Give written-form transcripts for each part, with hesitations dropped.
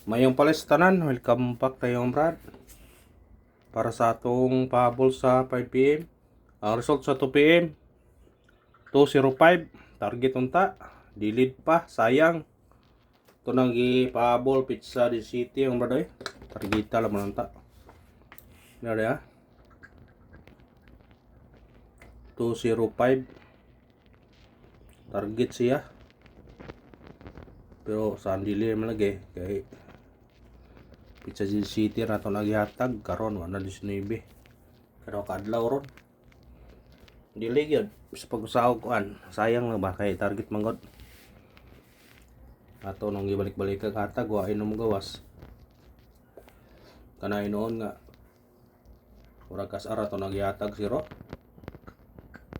Mayong palestanan, welcome back tayong brad. Para sa atong pahabol sa 5pm. Ang result sa 2pm, 205. Target unta, dilid pa, sayang. Ito nang pahabol, pizza di city ang brad eh. Targeta lang unta. Nari ha. 205. Target siya. Pero saan dili man lagi kay Pizza City na ito naghihatag karon wala 19 pero kadlaw ron dili gyud sa pag-usahog kuan sayang na ba kay target manggod ato nung gibalik-balik kag hatag wa inom gawas kana inoon nga ura kas ara to naghihatag siro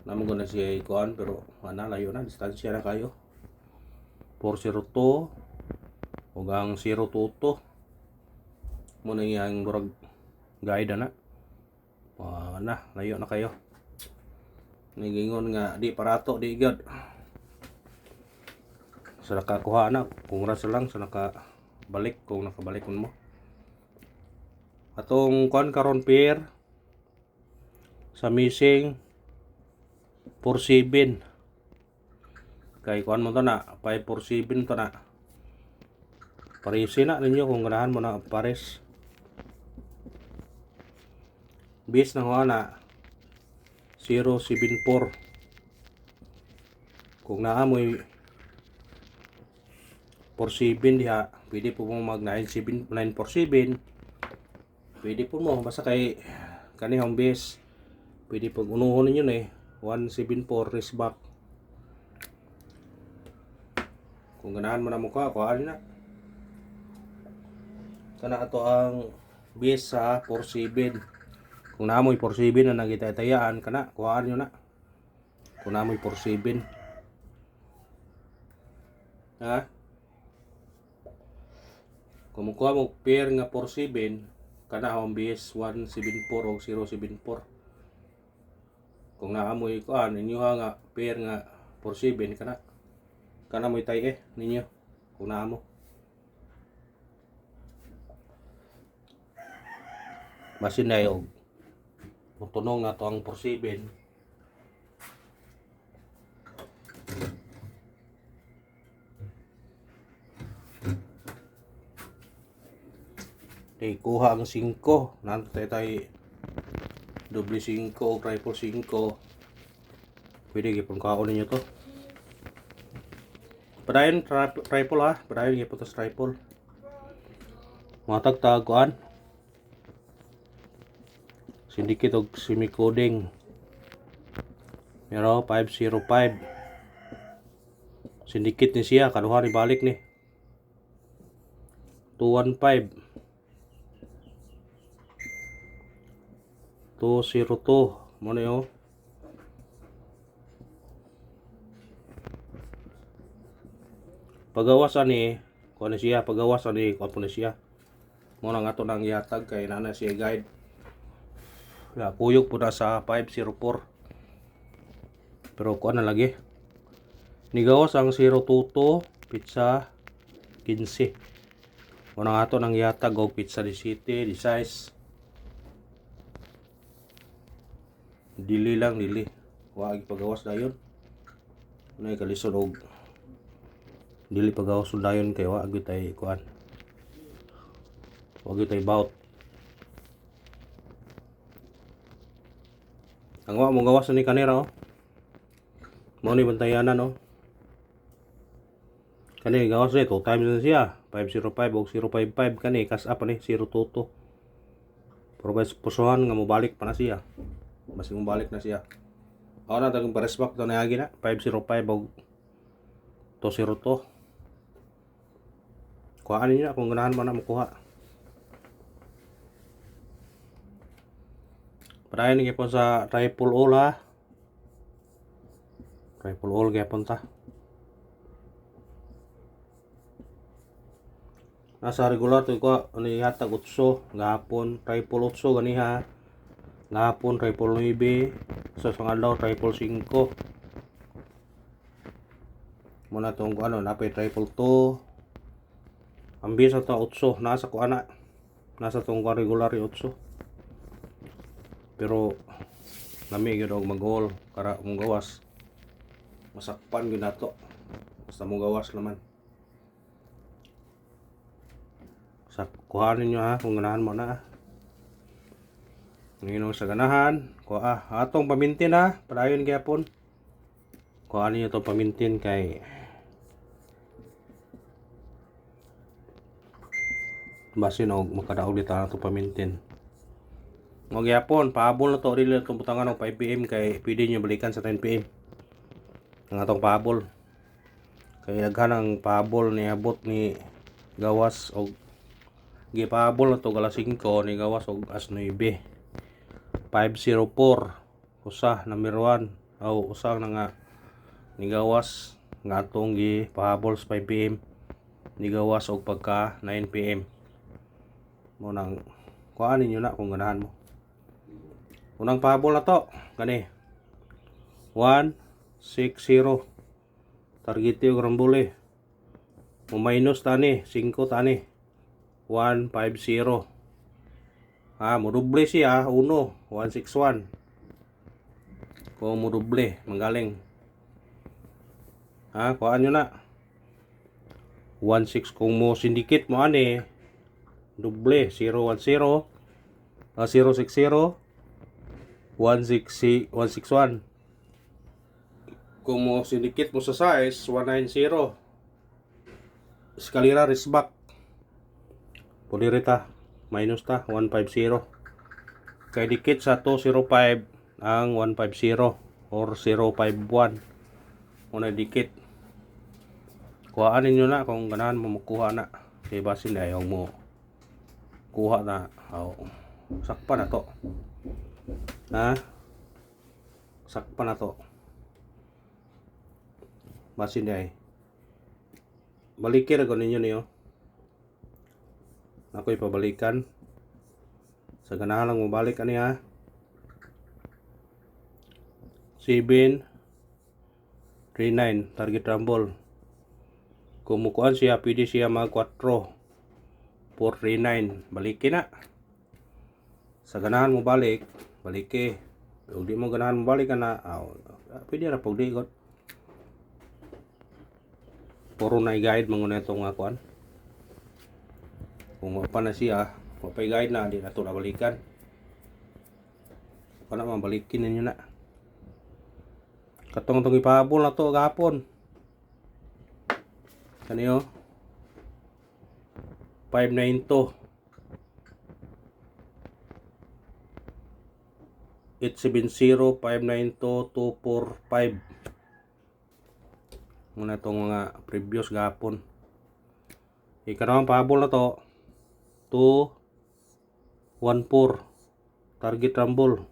namo guna siya kuan pero ana layo na distansya na kayo 402 ug ang 022 muna yang burag guide na layo na kayo nagingon nga di parato di gyud sa nakakuha na congrats lang sa nakabalik kung nakabalik mo atong kuan karon pair sa missing 47 kay kuan mo to na 547 to na Parisi na ninyo kung ganahan mo na pares. Bis na na 074. Kung naamoy 47 diha, pwede po mo mag 947. Pwede po mo basta kay kanihang bis. Pwede po unuhon ninyo na 174 race back. Kung ganahan mo na mukha, kuhaan na. Kana ato ang base sa 47 kung naamoy 47 na nagitayaan kana kuhaan nyo na kung naamoy 47 ha kung mukuha mo pair nga 47 kana ang base 174 o 074 kung naamoy kuhaan ninyo nga pair nga 47 kana mo'y tay ninyo kung naamo basin na yung tunong nga to ang 47 di kuha ang 5 nanto tayo doble 5 o triple 5 pwede gipon kaon ninyo to padayon triple ha padayon gipon to triple matag taguan Syndicate og semi-coding. Pero 505. Syndicate ni siya. Kaduha ni balik ni. 215. 202. Muna yun. Pagawasan ni. Kuha na siya. Pagawasan ni. Kuha po na siya. Muna nga ito nang yatag. Kaya na siya guide. Kuyog po na sa 504 pero kuan na lagi nigawas ang 022 pizza 15 muna nga ito nang yatag og pizza di city di size dili wag pagawas dayon unay kalisod og dili pagawas dayon kay wag tay kuan wag tay bout ang mong gawas ni kanira mo ni bantayanan kani gawas ni 2 times na siya 505 o 055 kani kas up ni 022 pero guys pusuhan nga mobalik pa na siya basi mobalik na siya ako na tagang pares back to na agi na 505 o 202 kuhaan niyo kung ganahan man na makuha padayon ni po sa triple all ha. Triple all gyapon ta. Nasa regular to ko ani hatag 8 gahapon triple 8 ganiha. Gahapon triple 9 sa sangadlaw triple 5. Muna tong napay triple 2 Ambis ato 8 nasa ko ana. Nasa tong regular 8. Pero nami gyud og mag-goal para mong gawas. Masakpan gyud nato. Basta mong gawas naman. Sa kuhanin nyo ha kung ganahan mo na. Ngayon sa ganahan, atong pamintin ha, padayon gyapon. Kuhanin nyo itong pamintin kay basin og makadaog dito na itong pamintin. Magyapon, pahabol na to rin itong butangan ng 5 PM kay pwede nyo balikan sa 10 PM. Ang atong pahabol. Kay daghan ang pahabol ni abot ni gawas og gipahabol na to alas 5 ni gawas og as 9. 504 usa number 1 o usa na nga ni gawas nga atong gipahabol sa 5 PM ni gawas og pagka 9 PM. Mo nang kuhanin nyo na kung ganahan mo. Unang pahabol na to gani 160 target yung rambule mo minus tani 5 tani 150 mo doble siya 1 161 kung mo doble manggaling kuhaan nyo na 16 kung mo syndicate mo ani doble 010 060 161 kung mo syndicate mo sa size 190 eskalera risback pulirita minus ta 150 kay dikit sa 205 ang 150 or 051 muna dikit kuhaan ninyo na kung ganahan mo makuha na kay basin ayaw mo kuha na sakpa na to sakpa na to basin ay balikin ako ninyo niyo ako'y pabalikan sa ganahan lang mo balik ani 739 target rumble kung mukuan siya pwede siya mag 4 439 balikin na sa ganahan mo balik kung di mo ganahan mo balik na pwede na pag digot puro na i-guide mga netong kuan kung pa na siya mapay guide na di na ito nabalikan pa na mabalikin ninyo na katong itong ipahabol na to gapon kaniyo 592 870 592 245 muna itong mga previous gapon ikanawang pahabol na to 214 target rumble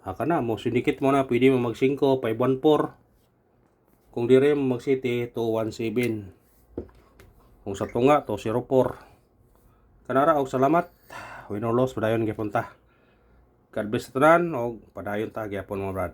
kana mo syndicate mo na pwede mo mag 5 514 kung dire mo mag city 217 kung sa tunga 204 kanara og salamat win or loss padayon gyapon ta God bless tanan og padayon ta gyapon mga brad.